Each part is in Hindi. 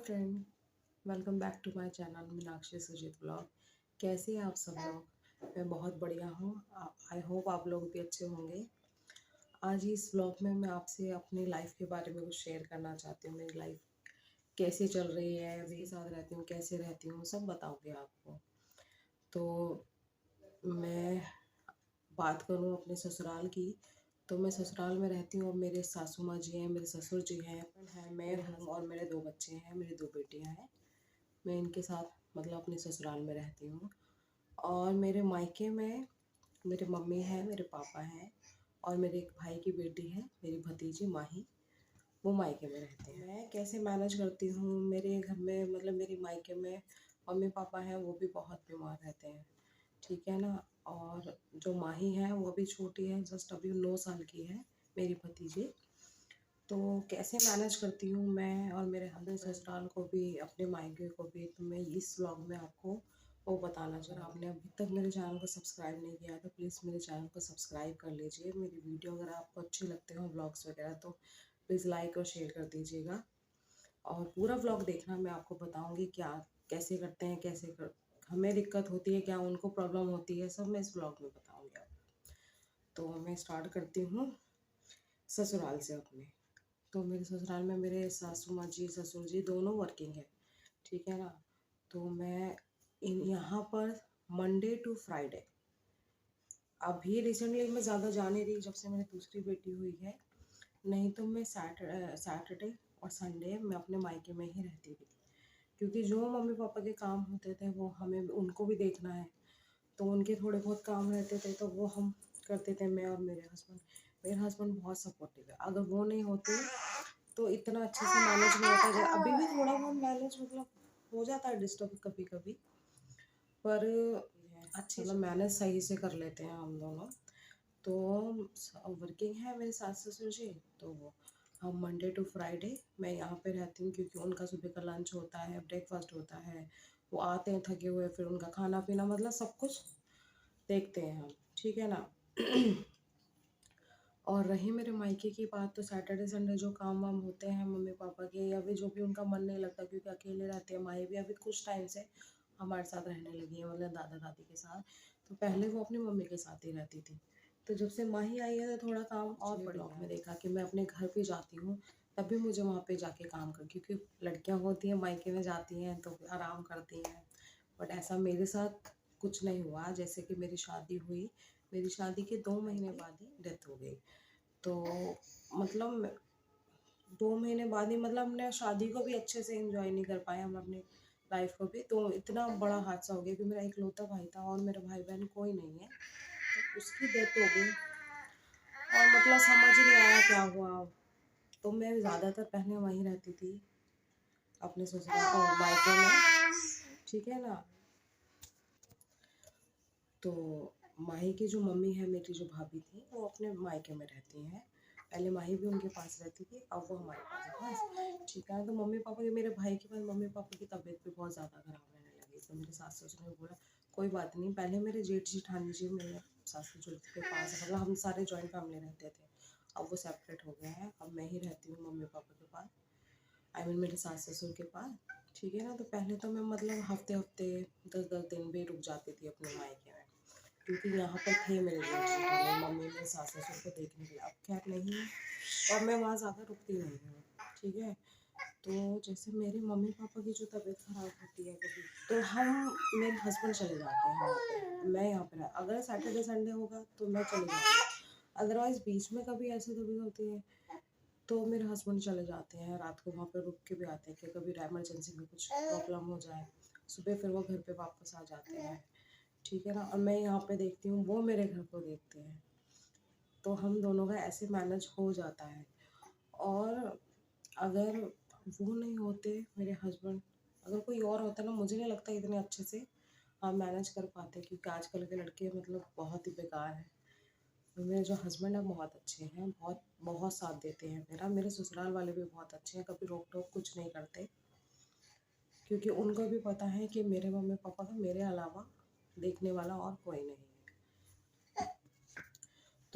Friend, welcome back to my channel Meenakshi Sujeet blog. कैसे हैं आप सब लोग? मैं बहुत बढ़िया हूँ। आई होप आप लोग भी अच्छे होंगे। आज इस ब्लॉग में मैं आपसे अपनी लाइफ के बारे में कुछ शेयर करना चाहती हूँ। मेरी लाइफ कैसे चल रही है, मेरे साथ रहती हूँ, कैसे रहती हूँ, सब बताऊँगी आपको। तो मैं बात करूँ अपने ससुराल की, तो मैं ससुराल में रहती हूँ और मेरे सासू माँ जी हैं, मेरे ससुर जी हैं, मैं हूँ और मेरे 2 बच्चे हैं, मेरी 2 बेटियाँ हैं। मैं इनके साथ मतलब अपने ससुराल में रहती हूँ। और मेरे मायके में मेरे मम्मी है, मेरे पापा हैं और मेरे एक भाई की बेटी है, मेरी भतीजी माही, वो मायके में रहते हैं। मैं कैसे मैनेज करती हूँ, मेरे घर में मतलब मेरे मायके में मम्मी पापा हैं, वो भी बहुत बीमार रहते हैं, ठीक है ना। और जो माही है वो भी छोटी है, जस्ट अभी 9 साल की है, मेरी भतीजी। तो कैसे मैनेज करती हूँ मैं और मेरे हस्बैंड ससुराल को भी, अपने मायके को भी, तो मैं इस व्लॉग में आपको वो बताना चाह रहा हूँ। आपने अभी तक मेरे चैनल को सब्सक्राइब नहीं किया तो प्लीज़ मेरे चैनल को सब्सक्राइब कर लीजिए। मेरी वीडियो अगर आपको अच्छे लगते हो व्लॉग्स वगैरह तो प्लीज़ लाइक और शेयर कर दीजिएगा। और पूरा व्लॉग देखना, मैं आपको बताऊँगी क्या कैसे करते हैं, कैसे कर हमें दिक्कत होती है, क्या उनको प्रॉब्लम होती है, सब मैं इस व्लॉग में बताऊँगी आपको। तो मैं स्टार्ट करती हूँ ससुराल से अपने। तो मेरे ससुराल में मेरे सासू माँ जी, ससुर जी दोनों वर्किंग है, ठीक है ना। तो मैं इन यहाँ पर मंडे टू फ्राइडे, अभी रिसेंटली मैं ज़्यादा जा नहीं रही जब से मेरी दूसरी बेटी हुई है, नहीं तो मैं सैटरडे और संडे मैं अपने मायके में ही रहती थी। क्योंकि जो मम्मी पापा के काम होते थे वो हमें उनको भी देखना है, तो उनके थोड़े बहुत काम रहते थे तो वो हम करते थे, मैं और मेरे हस्बैंड। मेरे हस्बैंड बहुत सपोर्टिव है, अगर वो नहीं होते तो इतना अच्छे से मैनेज नहीं होता है। अभी भी थोड़ा बहुत मैनेज मतलब हो जाता है डिस्टर्ब कभी कभी, पर अच्छे मतलब मैनेज सही से कर लेते हैं हम दोनों। तो वर्किंग है मेरे सास ससुर जी, तो हम मंडे टू फ्राइडे मैं यहाँ पे रहती हूँ, क्योंकि उनका सुबह का लंच होता है, ब्रेकफास्ट होता है, वो आते हैं थके हुए, फिर उनका खाना पीना मतलब सब कुछ देखते हैं हम, ठीक है ना। और रही मेरे मायके की बात, तो सैटरडे संडे जो काम वाम होते हैं मम्मी पापा के, या फिर जो भी उनका मन नहीं लगता क्योंकि अकेले रहते हैं, माई भी अभी कुछ टाइम से हमारे साथ रहने लगी है, मतलब दादा दादी के साथ। तो पहले वो अपनी मम्मी के साथ ही रहती थी, तो जब से माही आई है तो थोड़ा काम और ब्लॉग में देखा कि मैं अपने घर पे जाती हूँ तब भी मुझे वहाँ पे जाके काम कर, क्योंकि लड़कियाँ होती हैं मायके में जाती हैं तो आराम करती हैं, बट ऐसा मेरे साथ कुछ नहीं हुआ। जैसे कि मेरी शादी हुई, मेरी शादी के 2 महीने बाद ही डेथ हो गई। तो मतलब 2 महीने बाद ही, मतलब हमने शादी को भी अच्छे से एंजॉय नहीं कर पाए, हम अपनी लाइफ को भी। तो इतना बड़ा हादसा हो गया कि मेरा इकलौता भाई था और मेरा भाई बहन कोई नहीं है, तो उसकी डेथ हो गई और मतलब समझ नहीं आया क्या हुआ। तो मैं ज़्यादातर पहले वहीं रहती थी अपने ससुराल और मायके में, ठीक है ना। तो माही की जो मम्मी है, मेरी जो भाभी थी, वो अपने मायके में रहती हैं। पहले माही भी उनके पास रहती थी, अब वो हमारे पास है बस, ठीक है। तो मम्मी पापा के, मेरे भाई के पास मम्मी पापा की तबीयत भी बहुत ज़्यादा खराब रहने लगी, तो मेरे सास ससुर ने बोला कोई बात नहीं, पहले मेरे जेठ जेठानी जी मेरे सास ससुर के पास, मतलब हम सारे जॉइंट फैमिली रहते थे, अब वो सेपरेट हो गए हैं, अब मैं ही रहती हूँ मम्मी पापा के पास, आई मीन मेरे सास ससुर के पास, ठीक है ना। तो पहले तो मैं मतलब हफ्ते हफ्ते 10-10 दिन भी रुक जाती थी अपने मायके में, क्योंकि यहाँ पर थे मेरे जेठ जेठानी, मम्मी मेरे सास ससुर को देखने के लिए। अब खैर नहीं है और मैं वहाँ ज़्यादा रुकती नहीं हूँ, ठीक है। तो जैसे मेरे मम्मी पापा की जो तबीयत ख़राब होती है कभी, तो हम मेरे हस्बैंड चले जाते हैं वहाँ पे, मैं यहाँ पे अगर सैटरडे संडे होगा तो मैं चली जाऊँगी, अदरवाइज़ बीच में कभी ऐसी तबीयत होती है तो मेरे हस्बैंड चले जाते हैं, रात को वहाँ पे रुक के भी आते हैं कि कभी इमरजेंसी में कुछ प्रॉब्लम हो जाए, सुबह फिर वो घर पे वापस आ जाते हैं, ठीक है ना। और मैं यहाँ पे देखती हूँ, वो मेरे घर को देखते हैं, तो हम दोनों का ऐसे मैनेज हो जाता है। और अगर वो नहीं होते मेरे हस्बैंड, अगर कोई और होता ना, मुझे नहीं लगता इतने अच्छे से हम मैनेज कर पाते, क्योंकि आजकल के लड़के मतलब बहुत ही बेकार हैं। और मेरे जो हस्बैंड हैं बहुत अच्छे हैं, बहुत बहुत साथ देते हैं मेरा। मेरे ससुराल वाले भी बहुत अच्छे हैं, कभी रोक टोक कुछ नहीं करते, क्योंकि उनको भी पता है कि मेरे मम्मी पापा का मेरे अलावा देखने वाला और कोई नहीं है।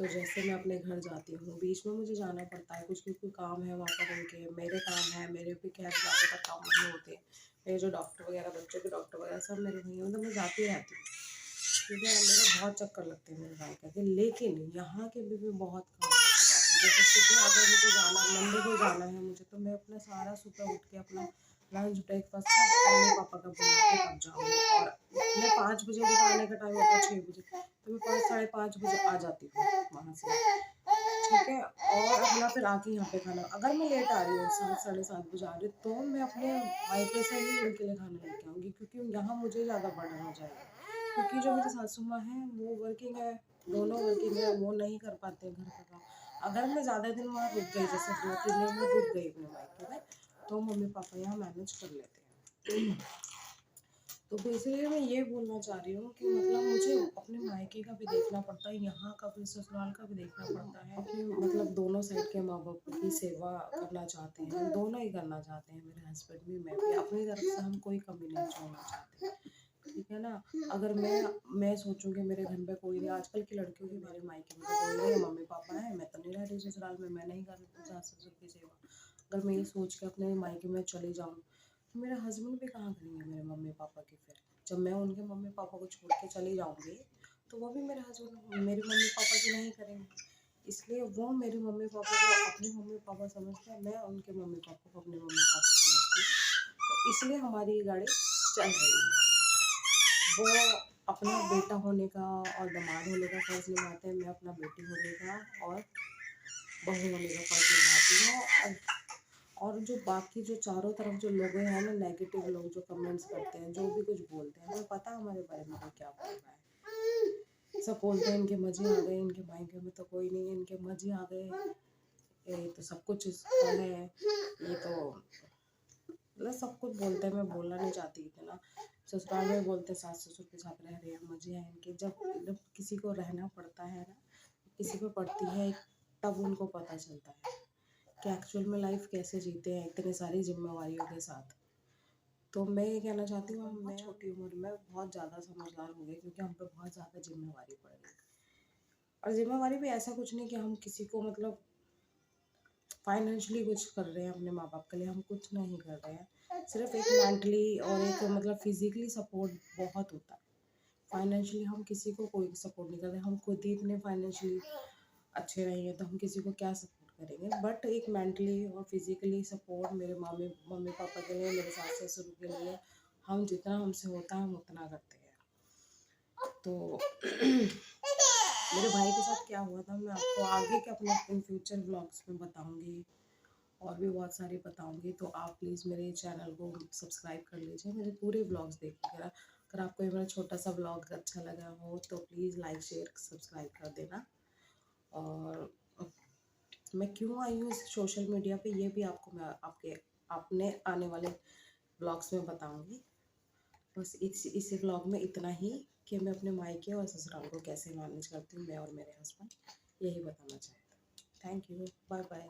तो जैसे मैं अपने घर जाती हूँ, बीच में मुझे जाना पड़ता है, कुछ क्योंकि काम है वहाँ पर उनके, मेरे काम है, मेरे भी खैर ज़्यादातर काम नहीं होते। मेरे जो डॉक्टर वगैरह, बच्चों के डॉक्टर वगैरह सब मेरे वहीं हैं, मतलब मैं जाती रहती हूँ, ठीक है। मेरे बहुत चक्कर लगते हैं मेरे मायके के, लेकिन यहाँ के भी बहुत काम करके जाती हूँ। जैसे सुबह अगर मुझे जाना, मंडे को जाना है मुझे, तो मैं अपना सारा सुबह उठ के अपना लंच ब्रेकफास्ट सब मम्मी पापा का बना के तब जाऊँगी। और मैं 5 बजे, उनका आने का टाइम होता है 6 बजे, तो मैं 5 साढ़े 5 बजे आ जाती हूँ वहाँ से, ठीक है। और अपना फिर आके यहाँ पे खाना, अगर मैं लेट आ रही हूँ 7 साढ़े 7 बजे आ रही हूँ, तो मैं अपने मायके से ही उनके लिए खाना लेके आऊँगी, क्योंकि यहाँ मुझे ज़्यादा बर्डन हो जाएगा। क्योंकि जो मेरी सासू माँ हैं वो वर्किंग है, दोनों वर्किंग है, वो नहीं कर पाते हैं घर का काम। अगर मैं ज़्यादा दिन वहाँ रुक गई, जैसे 2-3 दिन में रुक गई अपने मायके में, तो मम्मी पापा यहाँ मैनेज कर लेते हैं। तो इसलिए मैं ये बोलना चाह रही हूँ कि मतलब मुझे अपने मायके का भी देखना पड़ता है, यहाँ का भी, ससुराल का भी देखना पड़ता है, कि मतलब दोनों साइड के माँ बाप की सेवा करना चाहते हैं, दोनों ही करना चाहते हैं, मेरे हस्बैंड भी, मैं भी। अपनी तरफ से हम कोई कमी नहीं छोड़ना चाहते, ठीक है ना। अगर मैं सोचूं कि मेरे घर में कोई नहीं, आजकल की लड़कियों की, मेरे मायके में तो कोई नहीं है, मम्मी पापा है, मैं तो नहीं रह रही ससुराल में, मैं नहीं कर रही सास ससुर की सेवा, अगर मैं ये सोच के अपने मायके में चली जाऊँ, तो मेरे हस्बैंड भी कहाँ करेंगे मेरे मम्मी पापा की। फिर जब मैं उनके मम्मी पापा को छोड़ के चली जाऊँगी, तो वो भी मेरे हस्बैंड, मेरे मम्मी पापा की नहीं करेंगे। इसलिए वो मेरे मम्मी पापा को अपने मम्मी पापा समझते हैं, मैं उनके मम्मी पापा को अपने मम्मी पापा समझती हूँ। तो इसलिए हमारी ये गाड़ी चल रही है। वो अपना बेटा होने का और दामाद होने का फ़र्ज़ निभाते हैं, मैं अपना बेटी होने का और बहू होने का फ़र्ज़ निभाती हूँ। और जो बाकी जो चारों तरफ जो लोग हैं ना, नेगेटिव लोग जो कमेंट्स करते हैं, जो भी कुछ बोलते हैं, हमें पता है हमारे बारे में कोई क्या बोल रहा है। सब बोलते हैं इनके मज़े आ गए, इनके मायके में तो कोई नहीं है, इनके मज़े आ गए, ये तो सब कुछ इसका है, ये तो मतलब सब कुछ बोलते हैं। मैं बोलना नहीं चाहती इतना। ससुराल में बोलते सास ससुर के साथ रह रहे हैं, मज़े हैं इनके। जब किसी को रहना पड़ता है ना, किसी पे पड़ती है, तब उनको पता चलता है कि एक्चुअल में लाइफ कैसे जीते हैं इतनी सारी जिम्मेवारियों के साथ। तो मैं ये कहना चाहती हूँ, मैं छोटी उम्र में बहुत ज़्यादा समझदार हो गई, क्योंकि हम पे बहुत ज़्यादा जिम्मेवारी पड़ गई। और जिम्मेवारी भी ऐसा कुछ नहीं कि हम किसी को मतलब फाइनेंशियली कुछ कर रहे हैं अपने माँ बाप के लिए, हम कुछ नहीं कर रहे हैं। सिर्फ एक मेंटली और एक मतलब फिजिकली सपोर्ट बहुत होता है। फाइनेंशियली हम किसी को कोई सपोर्ट नहीं करते, हम खुद ही इतने फाइनेंशियली अच्छे नहीं हैं, तो हम किसी को क्या सपोर्ट करेंगे। बट एक मेंटली और फिजिकली सपोर्ट मेरे मम्मी पापा के लिए, मेरे सास ससुर के लिए, हम जितना हमसे होता है हम उतना करते हैं। तो मेरे भाई के साथ क्या हुआ था, मैं आपको आगे के अपने इन फ्यूचर व्लॉग्स में बताऊंगी, और भी बहुत सारी बताऊंगी। तो आप प्लीज़ मेरे चैनल को सब्सक्राइब कर लीजिए, मेरे पूरे व्लॉग्स देखिएगा। अगर आपको ये मेरा छोटा सा व्लॉग अच्छा लगा हो, तो प्लीज़ लाइक शेयर सब्सक्राइब कर देना। और मैं क्यों आई हूँ सोशल मीडिया पे, ये भी आपको मैं अपने आने वाले व्लॉग्स में बताऊंगी। बस इस व्लॉग में इतना ही, कि मैं अपने मायके और ससुराल को कैसे मैनेज करती हूँ, मैं और मेरे हस्बैंड, यही बताना चाहता हूँ। Thank you, bye bye.